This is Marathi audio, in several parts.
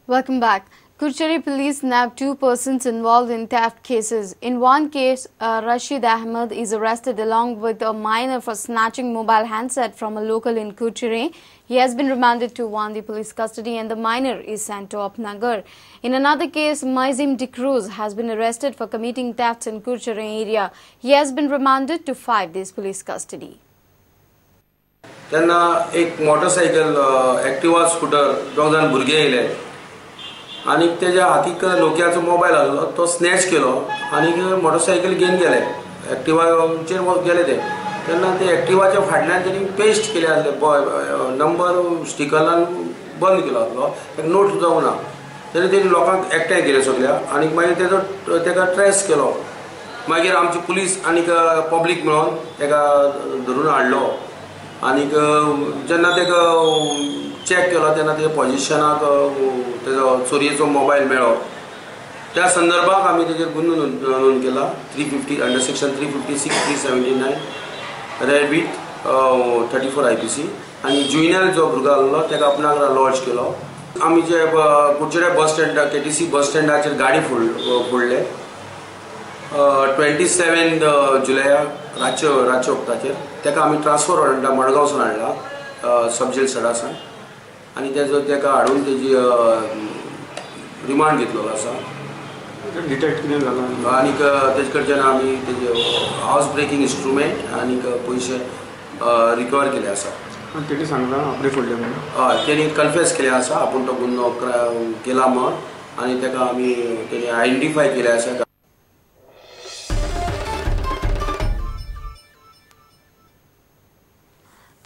Welcome back. Kurchari police nabbed 2 persons involved in theft cases. In one case, Rashid Ahmed is arrested along with a minor for snatching mobile handset from a local in Kurchari. He has been remanded to Wandi police custody and the minor is sent to Upnagar. In another case, Maizim Dikruz has been arrested for committing thefts in Kurchari area. He has been remanded to 5 days police custody. त्यांना एक मोटरसायकल एक्टिवा स्कूटर दोन जाण भुरगे येयले आणि त्याच्या हातीक नोकियाचो मोबाईल आसलो तो स्नॅच केलो आणि मोटरसायकल घेवन गेले एक्टिवाचेर गेले तेन्ना ते एक्टिवाच्या फाटल्यान तेणी पेस्ट केले आसले नंबर स्टिकरान बंद केलो आसलो एक नोट सुद्दां उना तरी तेणी लोकांक एकठांय केले सगळ्या आनी मागीर तेका ट्रेस केलो मागीर आमची पुलीस आनी पब्लीक मेळोन तेका धरून हाडलो आणि जेन्ना तेका चेक केलो तेन्ना ते पोजिशनाक तेजो चोरयेचो मोबायल मेळ्ळो त्या संदर्भात आमी तेजेर गुन्हो नोंद केला 350 अंडर सेक्शन 356 379 रेबीट 34 IPC आणि जुनियर जो भुरगो आसलो तेका अपनागरा लॉन्च केलो आमी जे कुडचड्या बस स्टँड KTC बस स्टँडाचेर गाडी फोडले 27 जुलयाक रातचे वक्ताचेर तेका आमी ट्रान्सफर ऑर्डर मडगांवसून हाडला सब जेल सडासान आनी तेका हाडून तेजी रिमांड घेतलेलो आसा डिटेक्ट कितें जालां आनी तेजे कडच्यान आमी तेजे हावस ब्रेकिंग इंस्ट्रुमेंट आनी पयशे रिकवर केले आसा तेणी सांगला आपणे फोडले म्हणून हय तेणी कन्फेस केले आसा आपूण तो गुन्हो केला म्हण आनी तेका आमी तेणी आयडेंटिफाय केले आसा.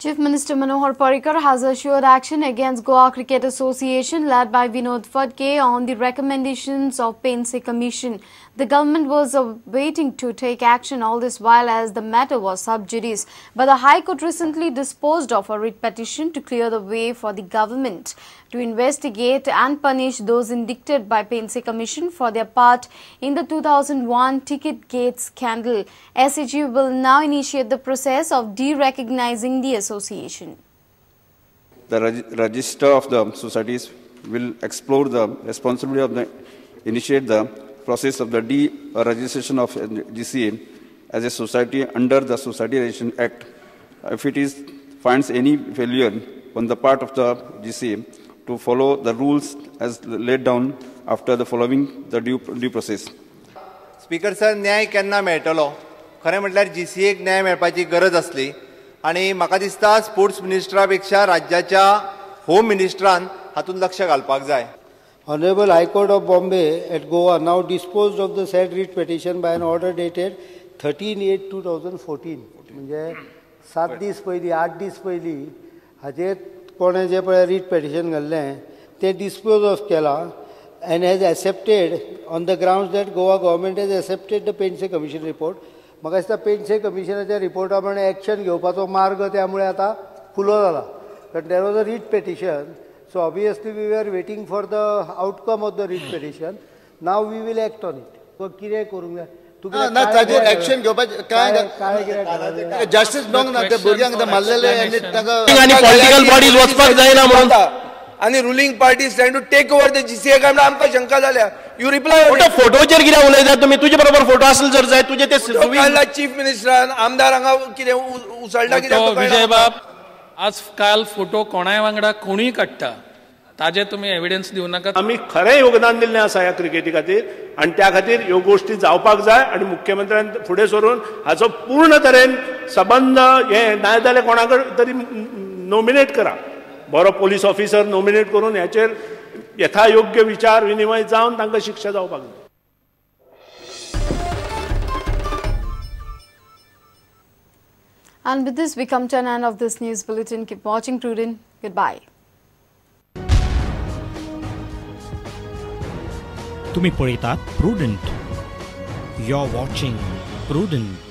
Chief Minister Manohar Parrikar has assured action against Goa Cricket Association led by Vinod Phadke on the recommendations of Painse Commission. The government was waiting to take action all this while as the matter was sub judice. But the High Court recently disposed of a writ petition to clear the way for the government to investigate and punish those indicted by Painse Commission for their part in the 2001 Ticket Gate scandal. SAG will now initiate the process of de-recognizing the association. The register of the societies will explore the responsibility of the initiate the process of the de-registration of GCA as a society under the Society Registration Act if it finds any failure on the part of the GCA to follow the rules as laid down after the following the due process. Speaker sir, न्याय केन्ना मेळटलो खरें म्हटल्यार GCA क न्याय मेळपाची गरज आसली आनी म्हाका दिसता स्पोर्ट्स मिनिस्टरा पेक्षा राज्याच्या होम मिनिस्टरान हातूंत लक्ष घालपाक जाय. Honorable High Court of Bombay at Goa now disposed of the said writ petition by an order dated 13/8/2014. म्हणजे 7 दीस पयलीं 8 दीस पयलीं हाजेर कोणें जे पळय रीट पेटिशन घाल्लें तें डिस्पोज ऑफ केलां and has accepted on the grounds that Goa government has accepted the Painse Commission report. म्हाका दिसता पेन्से कमिशनाच्या रिपोर्टा प्रमाणे एक्शन घेवपाचो मार्ग त्यामुळे आतां खुलो जाला. But there was a writ petition, so obviously we were waiting for the outcome of the writ petition. Now we will act on it. So कितें करूंक जाय ना ताजेर एक्शन घेवपाचें काय जस्टीस मेळोंक ना त्या भुरग्यांक मारलेले आनी ताका पॉलिटिकल बॉडीज वचपाक जायना म्हणून आणि ruling party is trying to take over the GCA काय म्हणून आमकां शंका जाल्या. यू रिप्लाय फोटोचेर कितें उलयता तुमी तुजे बरोबर फोटो आसले जर जाय तुजे ते चीफ मिनिस्टरान आमदार हांगा कितें उसळटा कित्याक विजय बाब आज काल फोटो कोणाय वांगडा कोणूय काडटा ताजे तुम्ही एविडन्स दिवं नाका. आमी खरें योगदान दिल्लें आसा ह्या क्रिकेटी खातीर आनी त्या खातीर ह्यो गोश्टी जावपाक जाय आनी मुख्यमंत्र्यान फुडें सरून हाचो पूर्ण तरेन संबंध हे नाजाल्यार कोणाकय तरी नॉमिनेट करा बरो पुलीस ऑफिसर नॉमिनेट करून ह्याचेर यथायोग्य विचार विनिमय जावन तांकां शिक्षा जावपाक जाय. And with this, we come to an end of this news bulletin. Keep watching Prudent. Goodbye. तुम्ही पळयतात प्रुडंट. You're watching Prudent.